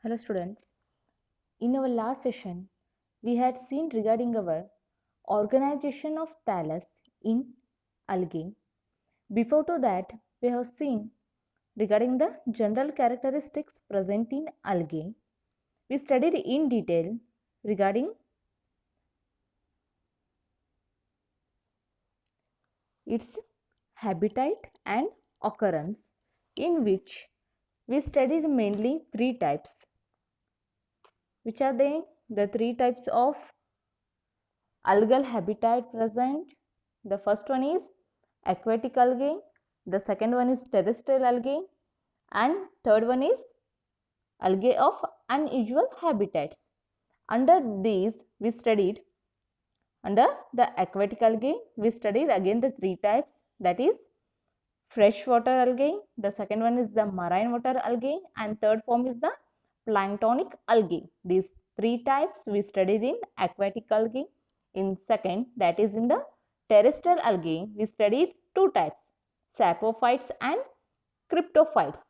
Hello students. In our last session, we had seen regarding our organization of thallus in algae. Before to that, we have seen regarding the general characteristics present in algae. We studied in detail regarding its habitat and occurrence, in which we studied mainly three types. Which are they? The three types of algal habitat present. The first one is aquatic algae, the second one is terrestrial algae, and third one is algae of unusual habitats. Under these we studied, under the aquatic algae we studied again the three types, that is freshwater algae, the second one is the marine water algae, and third form is the planktonic algae. These three types we studied in aquatic algae. In second, that is in the terrestrial algae, we studied two types, saprophytes and cryptophytes.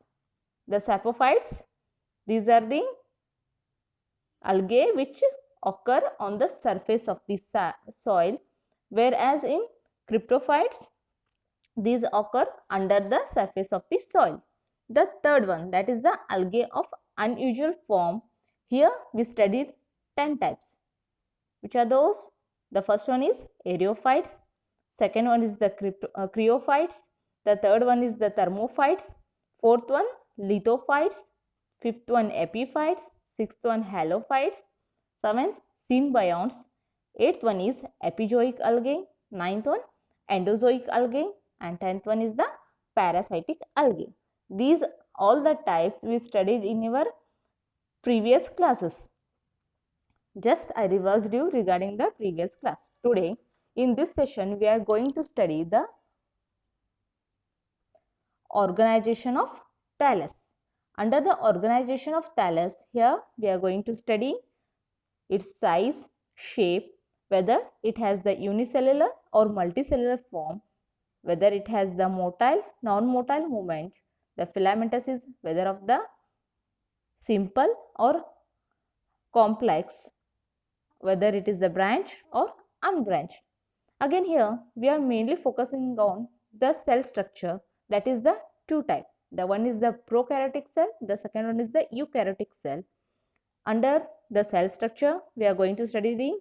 The saprophytes, these are the algae which occur on the surface of the soil, whereas in cryptophytes, these occur under the surface of the soil. The third one, that is the algae of unusual form. Here we studied 10 types. Which are those? The first one is aerophytes, second one is the cryophytes, the third one is the thermophytes, fourth one lithophytes, fifth one epiphytes, sixth one halophytes, seventh symbionts, eighth one is epizoic algae, ninth one endozoic algae, and 10th one is the parasitic algae. These all the types we studied in our previous classes. Just I reversed you regarding the previous class. Today in this session we are going to study the organization of thallus. Under the organization of thallus, here we are going to study its size, shape, whether it has the unicellular or multicellular form, whether it has the motile, non-motile movement, the filamentasis, whether of the simple or complex, whether it is the branch or unbranched. Again here we are mainly focusing on the cell structure, that is the two type. The one is the prokaryotic cell, the second one is the eukaryotic cell. Under the cell structure we are going to study the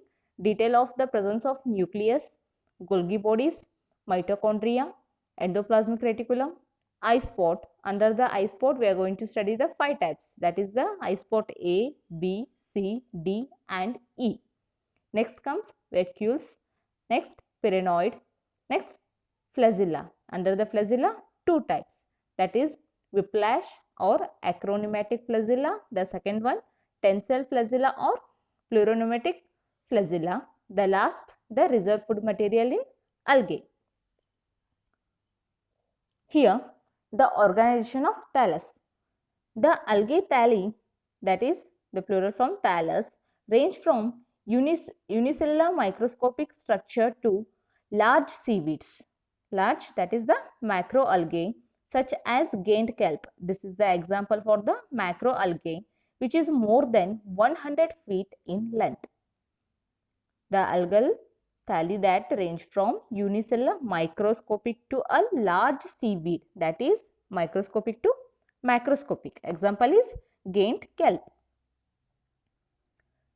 detail of the presence of nucleus, Golgi bodies, mitochondria, endoplasmic reticulum, eye spot. Under the eye spot we are going to study the five types, that is the eye spot A, B, C, D and E. Next comes vacuoles, next pyrenoid, next flagella. Under the flagella, two types, that is whiplash or acronomatic flagella, the second one tensile flagella or pleuronomatic flagella, the last the reserve food material in algae. Here the organization of thallus. The algae thalli, that is the plural from thallus, range from unicellular microscopic structure to large seaweeds. Large, that is the macroalgae, such as giant kelp. This is the example for the macroalgae, which is more than 100 feet in length. The algal thalli that range from unicellular microscopic to a large seaweed, that is microscopic to macroscopic. Example is giant kelp.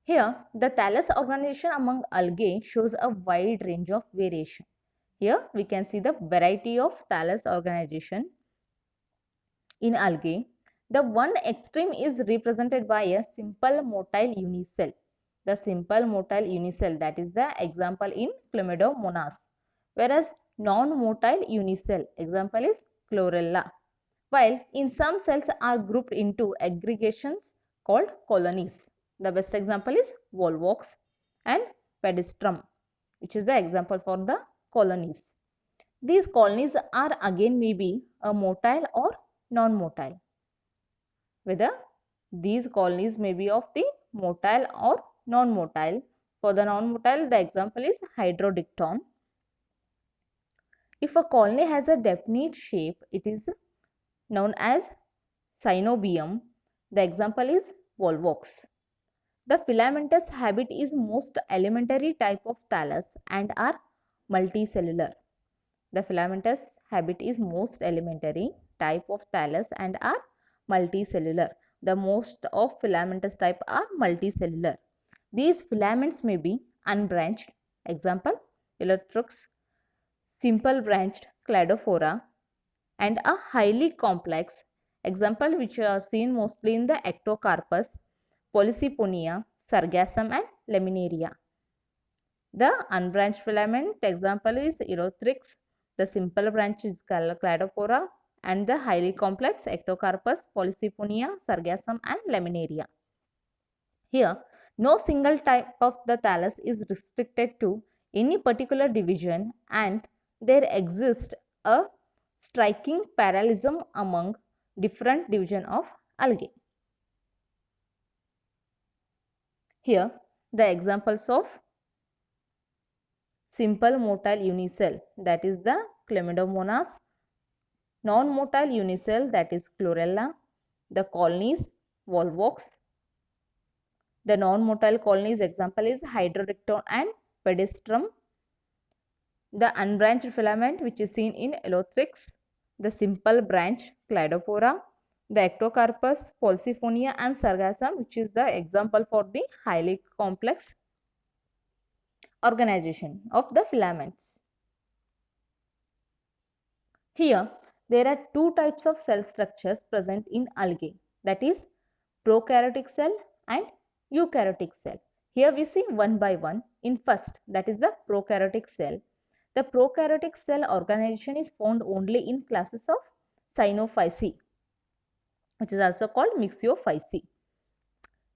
Here, the thallus organization among algae shows a wide range of variation. Here, we can see the variety of thallus organization in algae. The one extreme is represented by a simple motile unicell. The simple motile unicell, that is the example in Chlamydomonas. Whereas non-motile unicell, example is Chlorella. While in some cells are grouped into aggregations called colonies. The best example is Volvox and Pedistrum, which is the example for the colonies. These colonies are again maybe a motile or non-motile. Whether these colonies may be of the motile or non-motile. For the non-motile, the example is Hydrodictyon. If a colony has a definite shape, it is known as synobium. The example is volvox. The filamentous habit is most elementary type of thallus and are multicellular. The filamentous habit is most elementary type of thallus and are multicellular. The most of filamentous type are multicellular. These filaments may be unbranched, example Electrux, simple branched Cladophora, and a highly complex, example which are seen mostly in the Ectocarpus, Polycyponia, Sargassum and Laminaria. The unbranched filament example is Elothrix, the simple branch is Cladophora, and the highly complex Ectocarpus, Polycyponia, Sargassum and Laminaria. Here, no single type of the thallus is restricted to any particular division, and there exists a striking parallelism among different division of algae. Here, the examples of simple motile unicell, that is the Chlamydomonas, non-motile unicell, that is Chlorella, the colonies Volvox. The non-motile colonies example is Hydrorhynchon and Pedestrum. The unbranched filament which is seen in Elothrix, the simple branch Cladophora, the Ectocarpus, Polycyphonia and Sargassum, which is the example for the highly complex organization of the filaments. Here, there are two types of cell structures present in algae, that is prokaryotic cell and eukaryotic cell. Here we see one by one. In first, that is the prokaryotic cell. The prokaryotic cell organization is found only in classes of Cyanophyceae, which is also called Myxophyceae.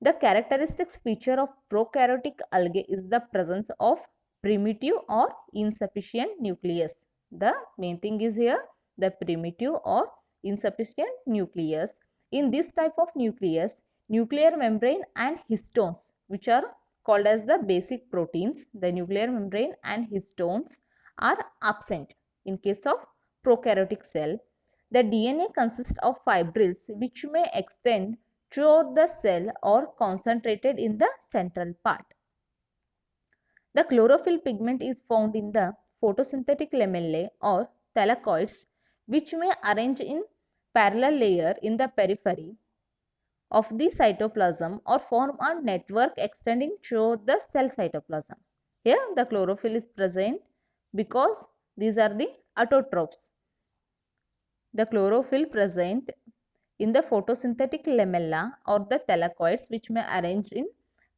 The characteristic feature of prokaryotic algae is the presence of primitive or insufficient nucleus. The main thing is here the primitive or insufficient nucleus. In this type of nucleus, nuclear membrane and histones, which are called as the basic proteins, the nuclear membrane and histones are absent. In case of prokaryotic cell, the DNA consists of fibrils which may extend throughout the cell or concentrated in the central part. The chlorophyll pigment is found in the photosynthetic lamellae or thylakoids, which may arrange in parallel layer in the periphery of the cytoplasm or form a network extending through the cell cytoplasm. Here the chlorophyll is present because these are the autotrophs. The chlorophyll present in the photosynthetic lamella or the thylakoids, which may arrange in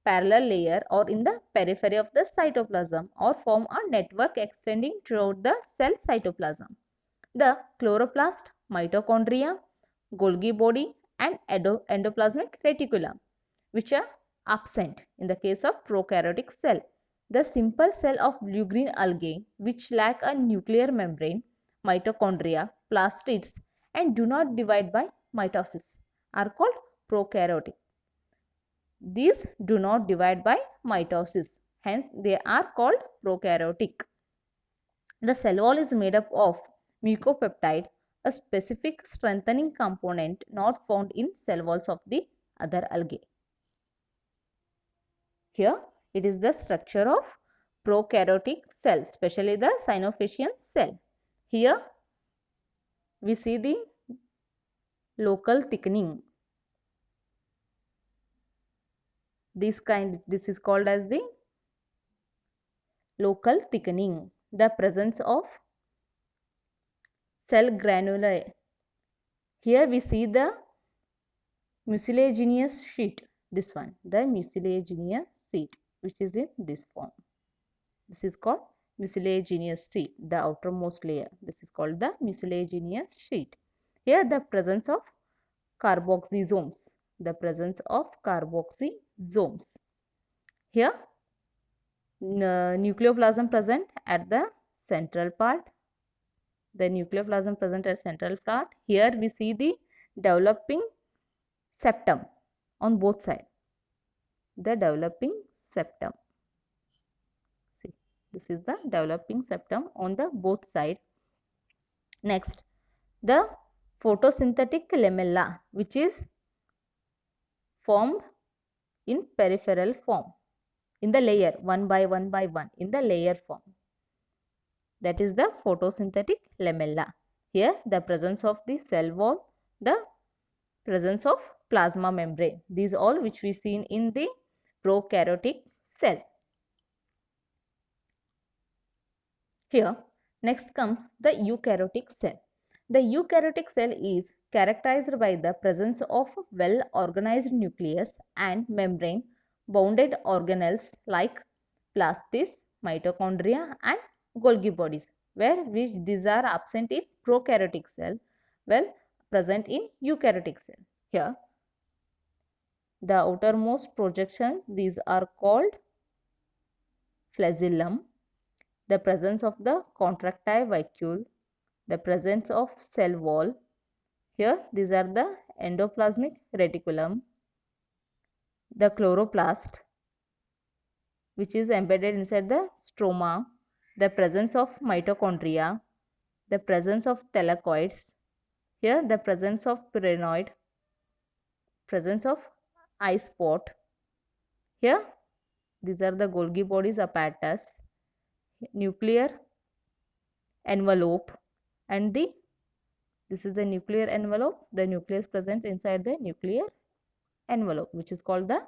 parallel layer or in the periphery of the cytoplasm or form a network extending throughout the cell cytoplasm. The chloroplast, mitochondria, Golgi body and endoplasmic reticulum, which are absent in the case of prokaryotic cell. The simple cell of blue-green algae which lack a nuclear membrane, mitochondria, plastids and do not divide by mitosis are called prokaryotic. These do not divide by mitosis, hence they are called prokaryotic. The cell wall is made up of mucopeptide, a specific strengthening component not found in cell walls of the other algae. Here it is the structure of prokaryotic cell, especially the cyanophacian cell. Here we see the local thickening. This is called as the local thickening. The presence of cell granulae. Here we see the mucilaginous sheet. This one, the mucilaginous sheet, which is in this form. This is called mucilaginous sheet, the outermost layer. This is called the mucilaginous sheet. Here the presence of carboxysomes. The presence of carboxysomes. Here nucleoplasm present at the central part. The nucleoplasm present at central part. Here we see the developing septum on both sides. The developing septum. See, this is the developing septum on the both sides. Next, the photosynthetic lamella, which is formed in peripheral form, in the layer, one by one by one, in the layer form. That is the photosynthetic lamella. Here, the presence of the cell wall, the presence of plasma membrane. These all which we seen in the prokaryotic cell. Here, next comes the eukaryotic cell. The eukaryotic cell is characterized by the presence of well-organized nucleus and membrane-bounded organelles like plastids, mitochondria, and Golgi bodies, which these are absent in prokaryotic cell, well present in eukaryotic cell. Here, the outermost projections, these are called flagellum, the presence of the contractile vacuole, the presence of cell wall. Here, these are the endoplasmic reticulum, the chloroplast, which is embedded inside the stroma, the presence of mitochondria, the presence of thylakoids. Here, the presence of pyrenoid, presence of eye spot. Here, these are the Golgi bodies apparatus, nuclear envelope, and this is the nuclear envelope. The nucleus present inside the nuclear envelope, which is called the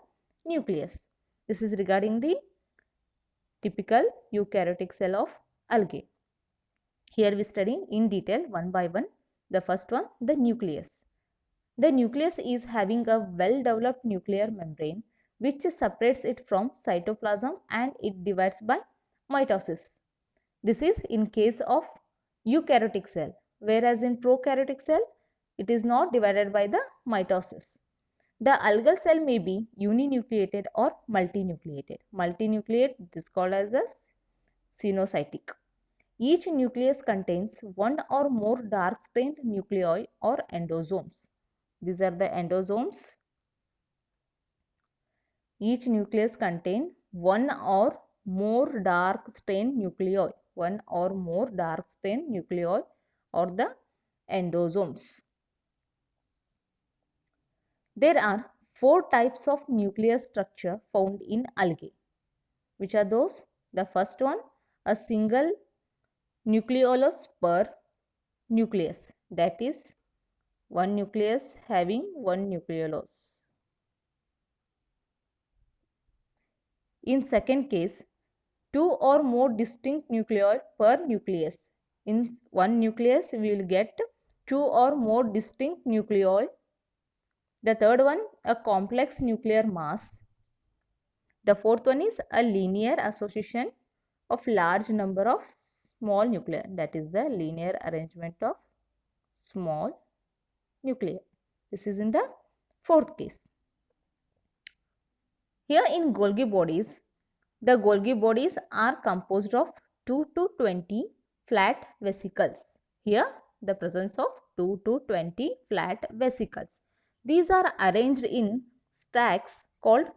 nucleus. This is regarding the typical eukaryotic cell of algae. Here we study in detail one by one. The first one, the nucleus. The nucleus is having a well-developed nuclear membrane which separates it from cytoplasm and it divides by mitosis. This is in case of eukaryotic cell, whereas in prokaryotic cell, it is not divided by the mitosis. The algal cell may be uninucleated or multinucleated. Multinucleate is called as the cenocytic. Each nucleus contains one or more dark-stained nuclei or endosomes. These are the endosomes. Each nucleus contains one or more dark-stained nuclei. One or more dark-stained nuclei or the endosomes. There are 4 types of nuclear structure found in algae. Which are those? The first one, a single nucleolus per nucleus. That is, one nucleus having one nucleolus. In second case, 2 or more distinct nuclei per nucleus. In one nucleus, we will get 2 or more distinct nuclei. The third one, a complex nuclear mass. The fourth one is a linear association of large number of small nuclei. That is the linear arrangement of small nuclei. This is in the fourth case. Here in Golgi bodies, the Golgi bodies are composed of 2 to 20 flat vesicles. Here, the presence of 2 to 20 flat vesicles. These are arranged in stacks called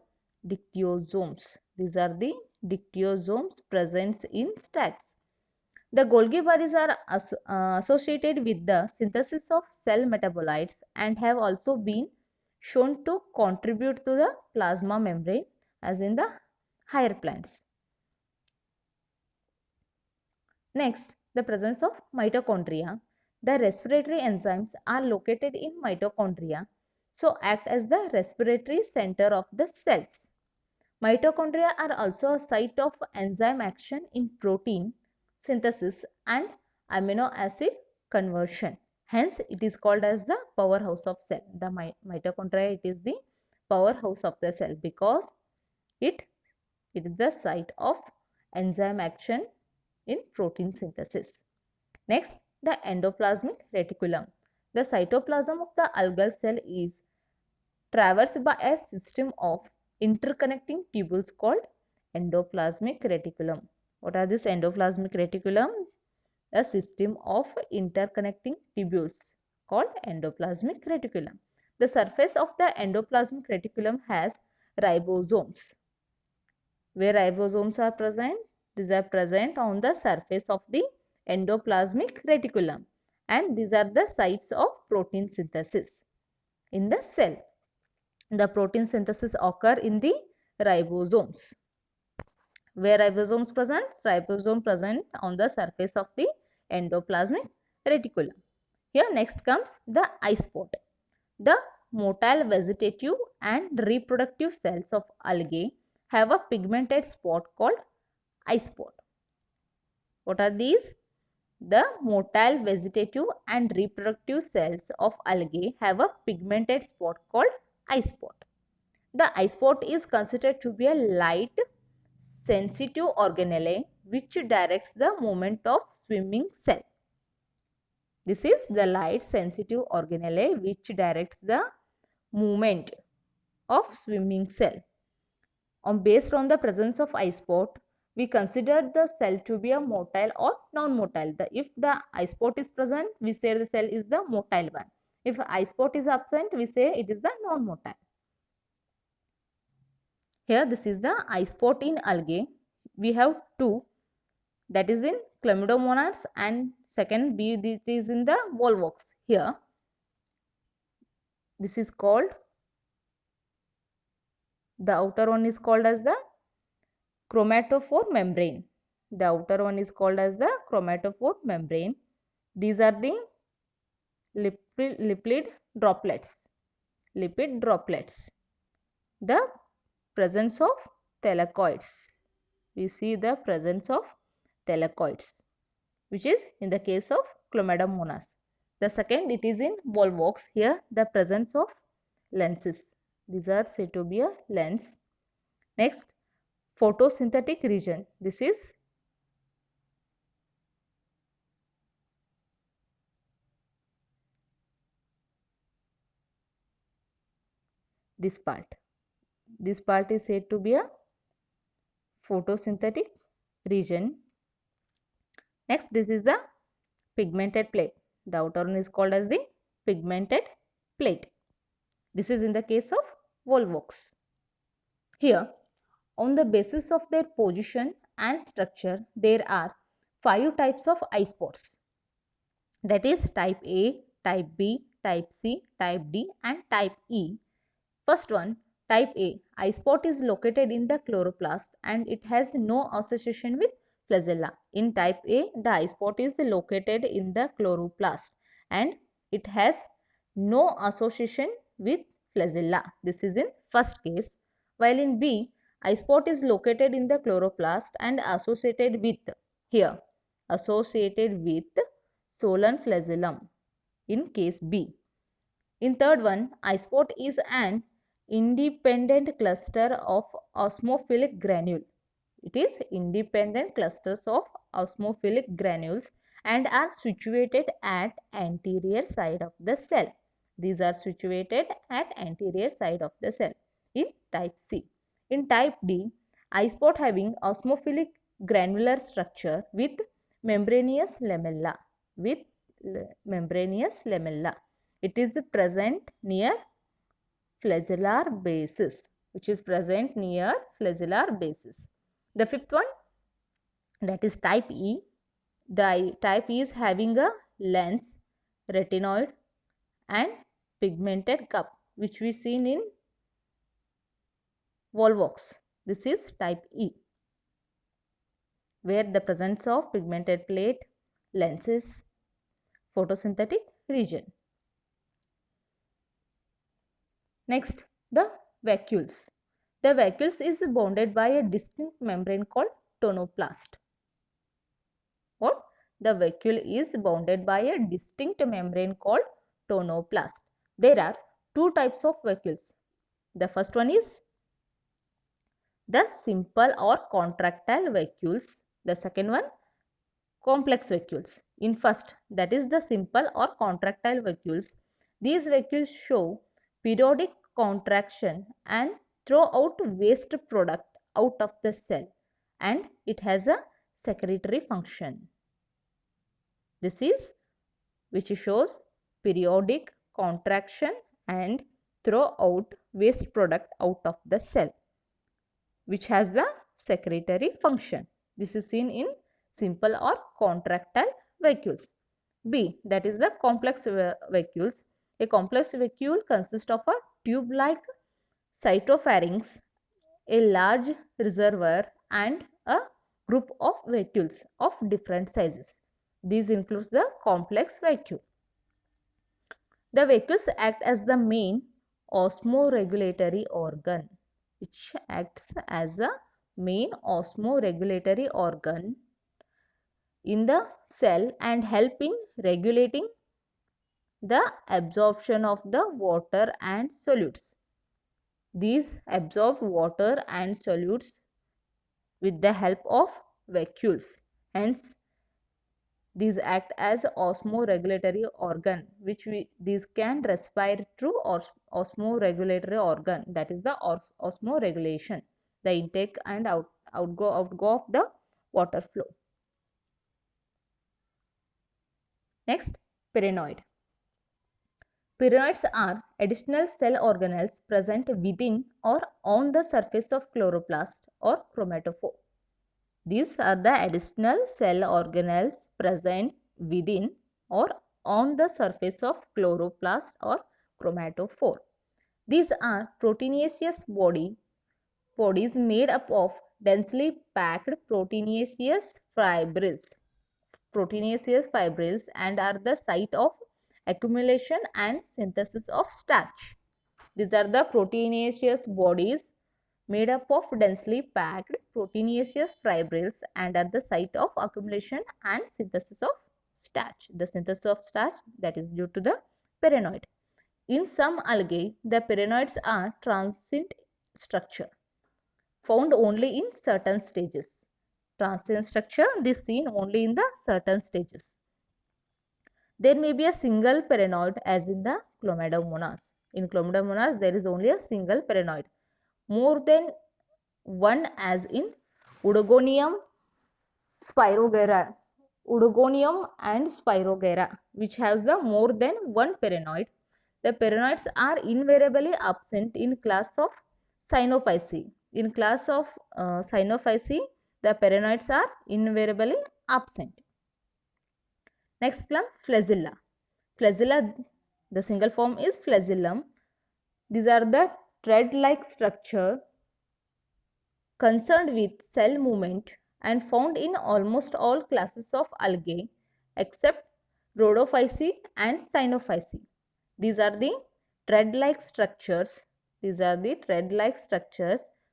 dictyosomes. These are the dictyosomes present in stacks. The Golgi bodies are associated with the synthesis of cell metabolites and have also been shown to contribute to the plasma membrane as in the higher plants. Next, the presence of mitochondria. The respiratory enzymes are located in mitochondria, so act as the respiratory center of the cells. Mitochondria are also a site of enzyme action in protein synthesis and amino acid conversion. Hence, it is called as the powerhouse of cell. The mitochondria, it is the powerhouse of the cell because it is the site of enzyme action in protein synthesis. Next, the endoplasmic reticulum. The cytoplasm of the algal cell is traversed by a system of interconnecting tubules called endoplasmic reticulum. What are this endoplasmic reticulum? A system of interconnecting tubules called endoplasmic reticulum. The surface of the endoplasmic reticulum has ribosomes. Where ribosomes are present? These are present on the surface of the endoplasmic reticulum, and these are the sites of protein synthesis in the cell. The protein synthesis occur in the ribosomes. Where ribosomes present? Ribosome present on the surface of the endoplasmic reticulum. Here next comes the eye spot. The motile vegetative and reproductive cells of algae have a pigmented spot called eye spot. What are these? The motile vegetative and reproductive cells of algae have a pigmented spot called eye spot. The eye spot is considered to be a light sensitive organelle which directs the movement of swimming cell. This is the light sensitive organelle which directs the movement of swimming cell. Based on the presence of eye spot, we consider the cell to be a motile or non-motile. If the eye spot is present, we say the cell is the motile one. If eye spot is absent, we say it is the non-motile. Here this is the eye spot in algae. We have two, that is in Chlamydomonas, and second it is in the volvox. Here this is called, the outer one is called as the chromatophore membrane. The outer one is called as the chromatophore membrane. These are the lipid droplets. Lipid droplets. The presence of thylakoids. We see the presence of thylakoids, which is in the case of Chlamydomonas. The second, it is in volvox. Here the presence of lenses. These are said to be a lens. Next, photosynthetic region. This is this part. This part is said to be a photosynthetic region. Next, this is the pigmented plate. The outer one is called as the pigmented plate. This is in the case of volvox. Here, on the basis of their position and structure, there are 5 types of eye spots. That is type A, type B, type C, type D and type E. First one, type A. Eye spot is located in the chloroplast and it has no association with flagella. In type A, the eye spot is located in the chloroplast and it has no association with flagella. This is in first case. While in B, eye spot is located in the chloroplast and associated with, here, associated with swollen flagellum in case B. In third one, eye spot is an independent cluster of osmophilic granule. It is independent clusters of osmophilic granules and are situated at anterior side of the cell. These are situated at anterior side of the cell in type C. In type D, eye spot having osmophilic granular structure with membranous lamella. It is present near flagellar basis, which is present near flagellar basis. The fifth one, that is type E. The type E is having a lens, retinoid and pigmented cup, which we seen in volvox. This is type E, where the presence of pigmented plate, lenses, photosynthetic region. Next, the vacuoles. The vacuoles is bounded by a distinct membrane called tonoplast. What? The vacuole is bounded by a distinct membrane called tonoplast. There are two types of vacuoles. The first one is the simple or contractile vacuoles. The second one, complex vacuoles. In first, that is the simple or contractile vacuoles. These vacuoles show periodic contraction and throw out waste product out of the cell, and it has a secretory function. This is which shows periodic contraction and throw out waste product out of the cell, which has the secretory function. This is seen in simple or contractile vacuoles. B, that is the complex vacuoles. A complex vacuole consists of a tube-like cytopharynx, a large reservoir, and a group of vacuoles of different sizes. These includes the complex vacuole. The vacuoles act as the main osmoregulatory organ, which acts as a main osmoregulatory organ in the cell and help in regulating the absorption of the water and solutes. These absorb water and solutes with the help of vacuoles. Hence, these act as osmoregulatory organ, which these can respire through osmoregulatory organ, that is the osmoregulation, the intake and outgo of the water flow. Next, pyrenoid. Pyrenoids are additional cell organelles present within or on the surface of chloroplast or chromatophore. These are the additional cell organelles present within or on the surface of chloroplast or chromatophore. These are proteinaceous bodies made up of densely packed proteinaceous fibrils and are the site of accumulation and synthesis of starch. These are the proteinaceous bodies made up of densely packed proteinaceous fibrils and are the site of accumulation and synthesis of starch. The synthesis of starch, that is due to the pyrenoid. In some algae, the pyrenoids are transient structure found only in certain stages. Transient structure is seen only in the certain stages. There may be a single pyrenoid as in the Chlamydomonas. In Chlamydomonas, there is only a single pyrenoid. More than one as in Oedogonium and Spirogyra, which has the more than one pyrenoid. The pyrenoids are invariably absent in class of Cyanophyceae. In class of Cyanophyceae, the pyrenoids are invariably absent. Next one, flagella. Flagella, the single form is flagellum. These are the thread-like structure concerned with cell movement and found in almost all classes of algae except Rhodophyceae and Cyanophyceae. These are the thread-like structures.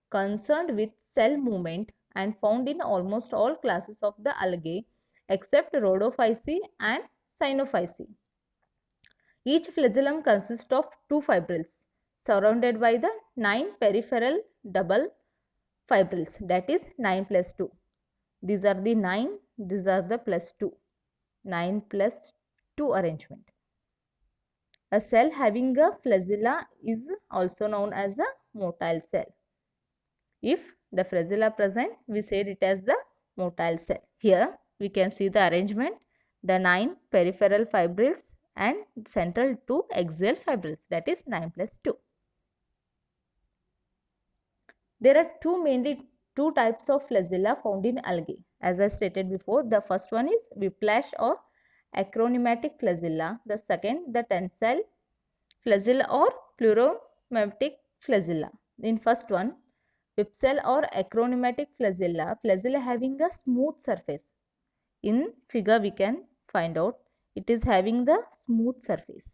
Concerned with cell movement and found in almost all classes of the algae except Rhodophyceae and Cyanophyceae. Each flagellum consists of 2 fibrils surrounded by the 9 peripheral double fibrils, that is 9 plus 2. These are the 9, these are the plus 2. 9 plus 2 arrangement. A cell having a flagella is also known as a motile cell. If the flagella present, we said it as the motile cell. Here we can see the arrangement, the 9 peripheral fibrils and central 2 axial fibrils, that is 9 plus 2. There are mainly two types of flagella found in algae. As I stated before, the first one is whiplash or acronymatic flagella. The second, the tensile flagella or pleuromimetic flagella. In first one, whipsell or acronymatic flagella having a smooth surface. In figure we can find out it is having the smooth surface.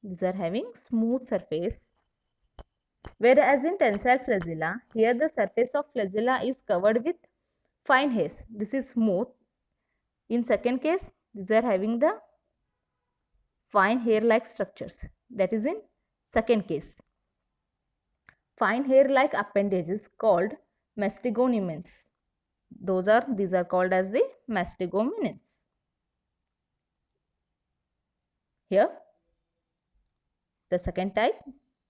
These are having smooth surface. Whereas in tensile flagella, here the surface of flagella is covered with fine hairs. This is smooth. In second case, these are having the fine hair-like structures. That is in second case. Fine hair-like appendages called mastegominins. These are called as the mastegominins. Here, the second type,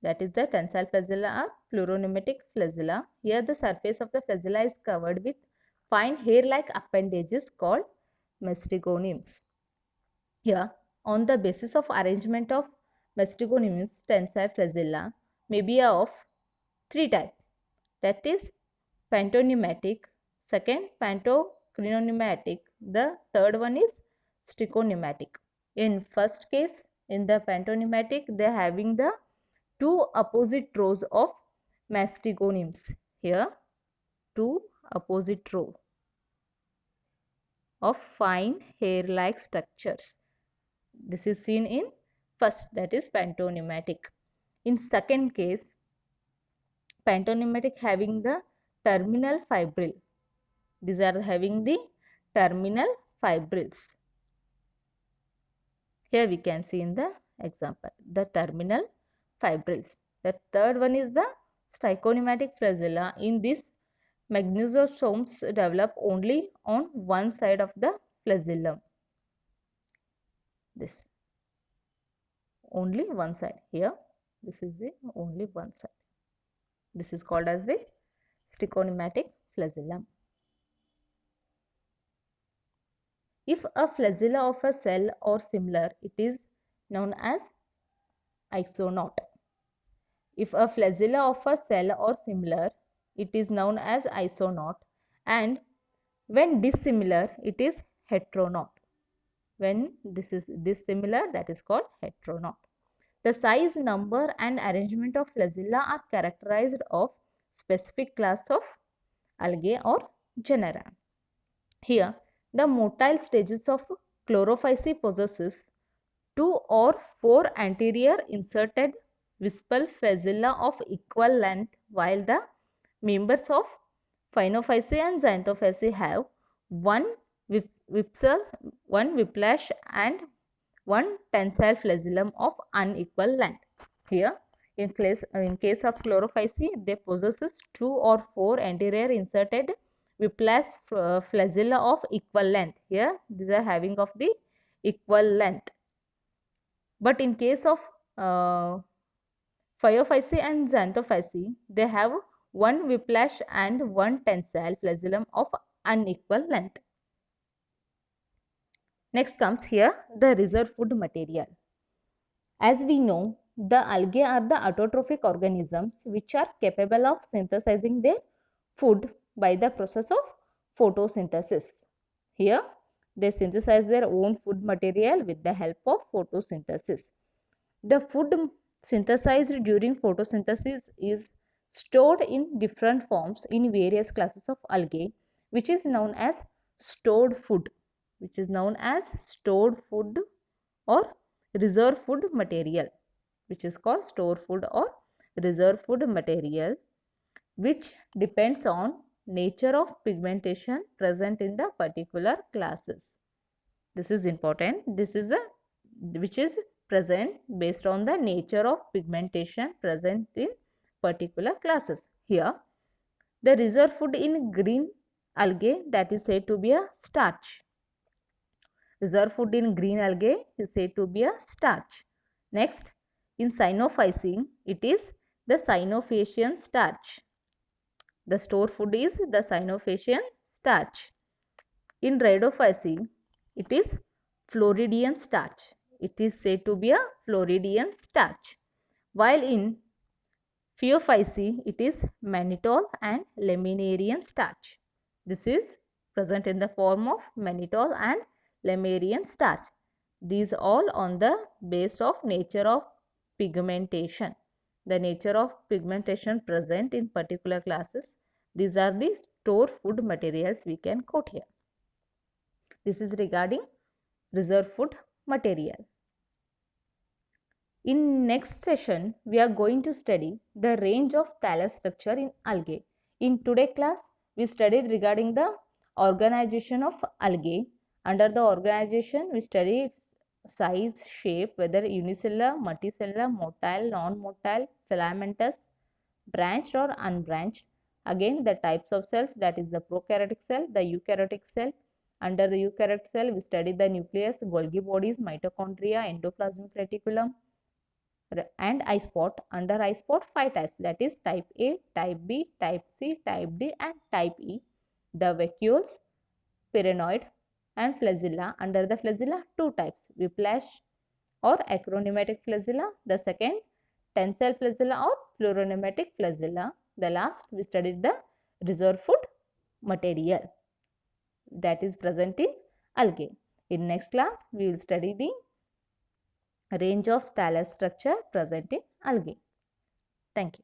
that is the tensile flagella or pleuromimetic flagella. Here the surface of the flagella is covered with fine hair-like appendages called mastegonimins. Here, on the basis of arrangement of mastegonimins, tensile flagella may be of 3 types. That is pantonymatic, second pantocrinonymatic, the third one is stichonymatic. In first case, in the pantonymatic, they are having the 2 opposite rows of Mastigonims. Here, two opposite row of fine hair-like structures. This is seen in first, that is pantonymatic. In second case, pantonymatic having the terminal fibril. These are having the terminal fibrils. Here we can see in the example the terminal fibrils. The third one is the stichonymatic flagella. In this, magnesiosomes develop only on one side of the flagellum. This only one side. Here, this is the only one side. This is called as the stichonymatic flagellum. If a flagella of a cell or similar, it is known as isonaut. If a flagella of a cell or similar, it is known as isonaut, and when dissimilar, it is heteronaut. When this is dissimilar, that is called heteronaut. The size, number and arrangement of flagella are characterized of specific class of algae or genera. Here, the motile stages of Chlorophyceae possesses 2 or 4 anterior inserted wispal flagella of equal length, while the members of Phainophyceae and Xanthophyceae have one whiplash and one tensile flagellum of unequal length. Here, in case of Chlorophyceae, they possesses 2 or 4 anterior inserted whiplash flagella of equal length. Here, these are having of the equal length. But in case of Phaeophyceae and Xanthophyceae, they have one whiplash and one tensile flagellum of unequal length. Next comes here the reserve food material. As we know, the algae are the autotrophic organisms which are capable of synthesizing their food by the process of photosynthesis. Here, they synthesize their own food material with the help of photosynthesis. The food synthesized during photosynthesis is stored in different forms in various classes of algae, which is known as stored food, or reserve food material, which is called store food or reserve food material, which depends on nature of pigmentation present in the particular classes. This is important. This is which is present based on the nature of pigmentation present in particular classes. Here, the reserve food in green algae, that is said to be a starch. Reserve food in green algae is said to be a starch. Next, in Cyanophyceae, it is the Cyanophacean starch. The store food is the Cyanophacean starch. In Rhodophyceae, it is Floridian starch. It is said to be a Floridian starch. While in Phaeophyceae, it is mannitol and laminarian starch. This is present in the form of mannitol and laminarian starch. These all on the base of nature of pigmentation. The nature of pigmentation present in particular classes. These are the store food materials we can quote here. This is regarding reserve food material. In next session, we are going to study the range of thallus structure in algae. In today's class, we studied regarding the organization of algae. Under the organization, we studied its size, shape, whether unicellular, multicellular, motile, non-motile, filamentous, branched or unbranched. Again, the types of cells, that is the prokaryotic cell, the eukaryotic cell. Under the eukaryotic cell, we studied the nucleus, Golgi bodies, mitochondria, endoplasmic reticulum, and eye spot. Under eye spot, 5 types, that is type A, type B, type C, type D and type E. The vacuoles, pyrenoid and flagella. Under the flagella, 2 types, whiplash or acronematic flagella. The second, tensile flagella or fluoronematic flagella. The last, we studied the reserve food material that is present in algae. In next class, we will study the range of thallus structure present in algae. Thank you.